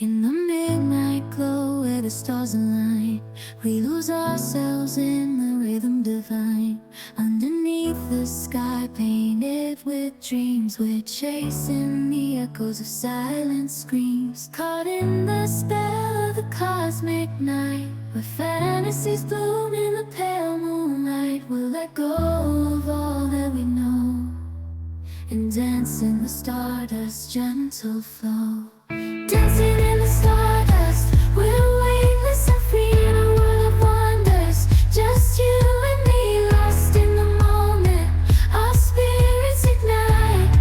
In the midnight glow where the stars align, we lose ourselves in the rhythm divine. Underneath the sky painted with dreams, we're chasing the echoes of silent screams. Caught in the spell of the cosmic night, where fantasies bloom in the pale moonlight. We'll let go of all that we know and dance in the stardust's gentle flow. Dancing in the stardust, we're weightless and free in a world of wonders. Just you and me, lost in the moment. Our spirits ignite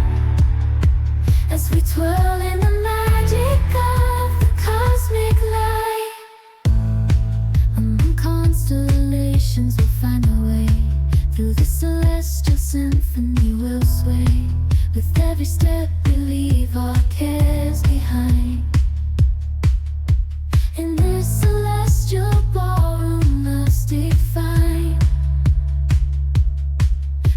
as we twirl in the magic of the cosmic light. Among constellations, we'll find our way. Through the celestial symphony, we'll sway. With every step, we leave our cares behind. In this celestial ballroom, love's defined.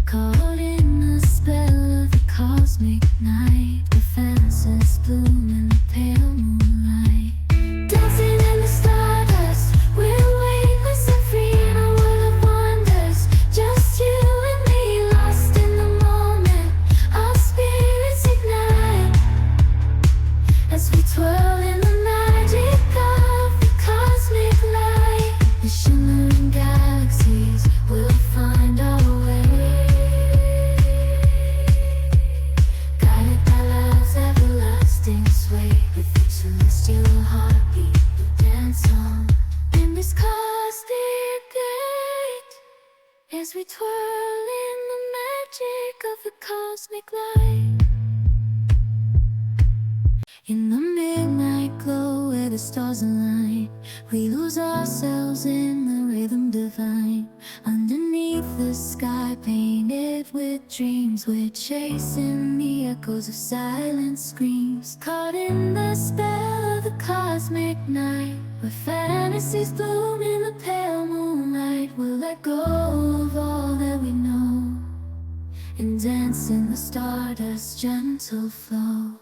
Caught in the spell of the cosmic night, where fantasies bloom in the pale moonlight. Dancing in the stardust, we're weightless and free in a world of wonders. Just you and me, lost in the moment. Our spirits ignite as we twirl in the magic of the cosmic light. The shimmering galaxies will find our way, guided by love's everlasting sway. With each celestial heartbeat, we dance on in this cosmic gate, as we twirl in the magic of the cosmic light. In the midnight glow where the stars align, we lose ourselves in the rhythm divine. Underneath the sky painted with dreams, we're chasing the echoes of silent screams. Caught in the spell of the cosmic night, where fantasies bloom in the pale moonlight. We'll let go of all that we know and dance in the stardust's gentle flow.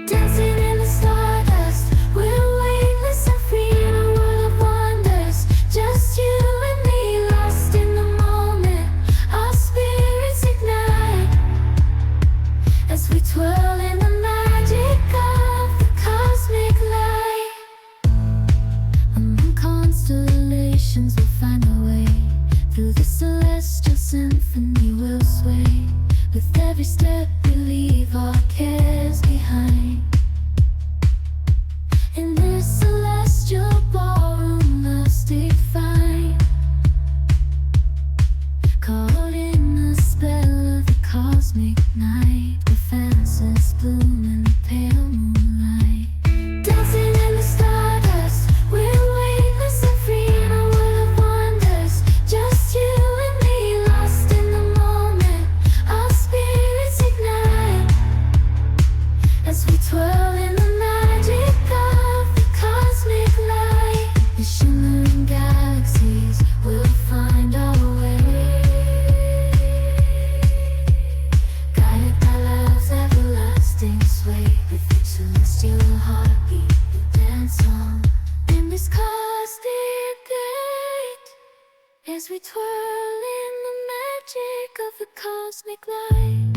Dancing in the stardust, we're weightless and free in a world of wonders. Just you and me, lost in the moment. Our spirits ignite as we twirl in the magic of the cosmic light. Among constellations, we'll find our way. Through the celestial symphony, we'll sway. With every step, we leave our cares behind. In this celestial ballroom, love's defined. Caught in the spell of the cosmic night, where fantasies bloom in the pale moonlight. Dancing in the stardust, we're weightless and free in a world of wonders. Just you and me, lost in the moment. Our spirits ignite as we twirl in the magic of the cosmic light. The shimmering galaxies will find our way, guided by love's everlasting sway. With each celestial heartbeat, we dance on in this cosmic gate, as we twirl in the magic of the cosmic light.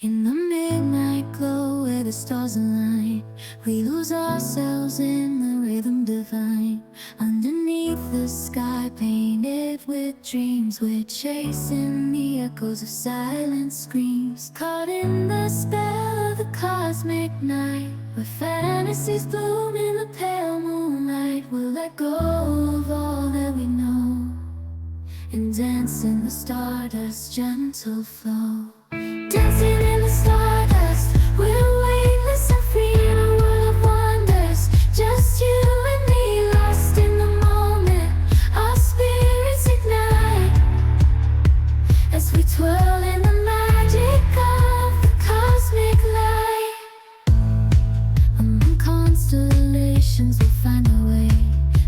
In the midnight glow where the stars align, we lose ourselves in the rhythm divine. Underneath the sky painted with dreams, we're chasing the echoes of silent screams. Caught in the spell of the cosmic night, where fantasies bloom in the pale moonlight. We'll let go of all that we know and dance in the stardust's gentle flow. Dancing in the stardust, we're weightless and free in a world of wonders. Just you and me, lost in the moment. Our spirits ignite as we twirl in the magic of the cosmic light. Among constellations, we'll find our way.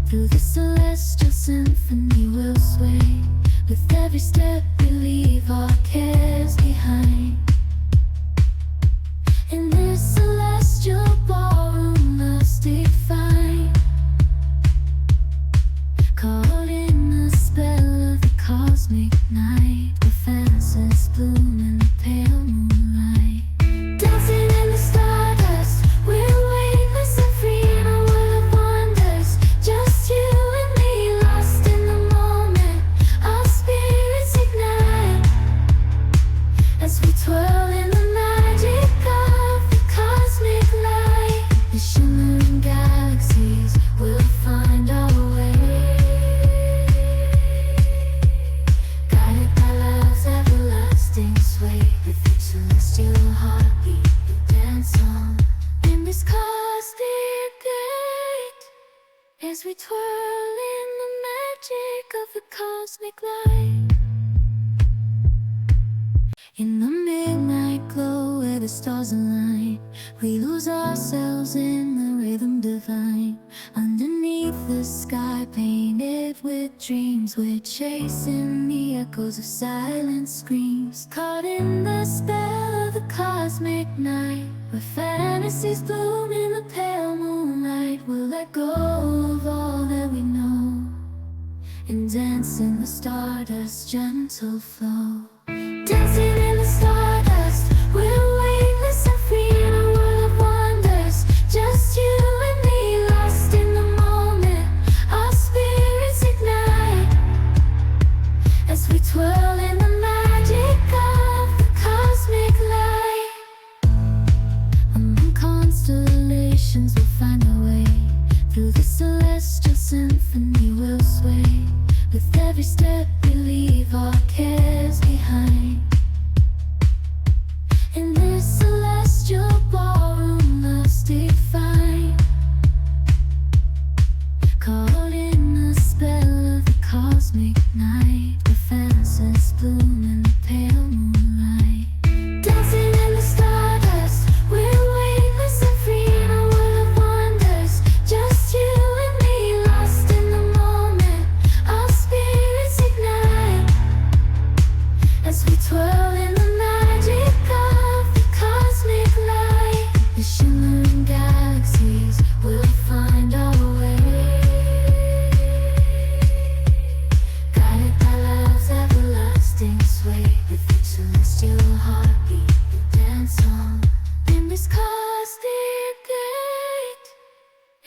Through the celestial symphony, we'll sway. With every step, we leave our cares behind. In this celestial as we twirl in the magic of the cosmic light. In the midnight glow where the stars align, we lose ourselves in the rhythm divine. Underneath the sky painted with dreams, we're chasing the echoes of silent screams. Caught in the spell of the cosmic night, where fantasies bloom in the pale moonlight. We'll let go of all that we know and dance in the stardust's gentle flow. Dancing in the stardust, we're weightless and free in a world of wonders. Just you and me, lost in the moment. Our spirits ignite as we twirl in the magic of the cosmic light. Among constellations we'll find our way. Through the celestial symphony we'll sway. With every step we leave our cares behind. In this celestial ballroom, love's defined. Caught in the spell of the cosmic night, where fantasies bloom in the pale moonlight. Dancing in the stardust, we're weightless and free in a world of wonders. Just you and me, lost in the moment. Our spirits ignite as we twirl in the magic of the cosmic light. The shimmering galaxies will find our way, guided by love's everlasting sway. With each celestial heartbeat we dance on in this cosmic gate,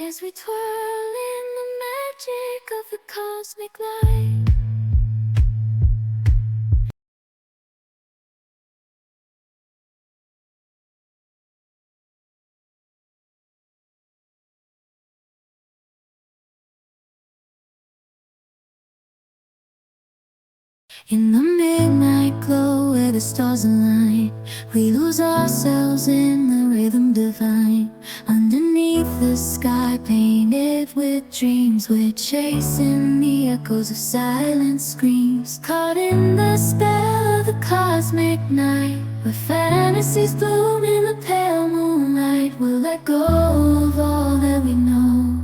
as we twirl in the magic of the cosmic light. In the midnight glow where the stars align, we lose ourselves in the rhythm divine. Underneath the sky painted with dreams, we're chasing the echoes of silent screams. Caught in the spell of the cosmic night, where fantasies bloom in the pale moonlight. We'll let go of all that we know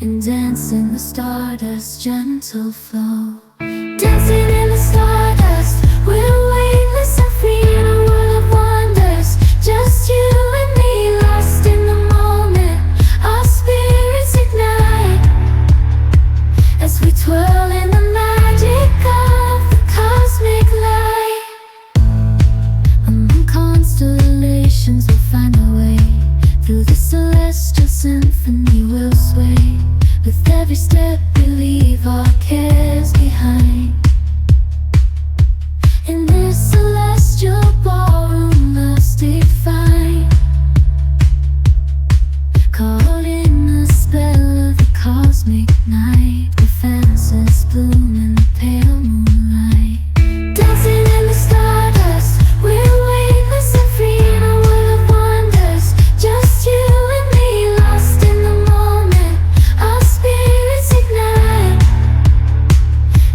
and dance in the stardust's gentle flow. Dancing in the stardust, we're weightless and free in a world of wonders. Just you and me, lost in the moment. Our spirits ignite as we twirl in the magic of the cosmic light. Among constellations we'll find our way. Through the celestial symphony we'll sway. With every step we leave our cares behind. In this celestial ballroom, love's defined. Caught in the spell of the cosmic night, where fantasies bloom in the pale moonlight. Dancing in the stardust, we're weightless and free in a world of wonders. Just you and me, lost in the moment. Our spirits ignite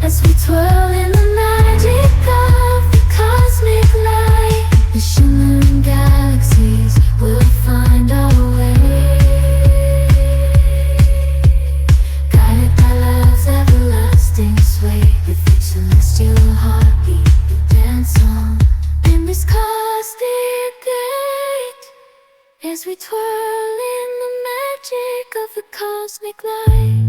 as we twirl in the magic of the cosmic light. The shimmering galaxies will find our way, guided by love's everlasting sway. With each celestial heartbeat we dance on in this cosmic gate, as we twirl in the magic of the cosmic light.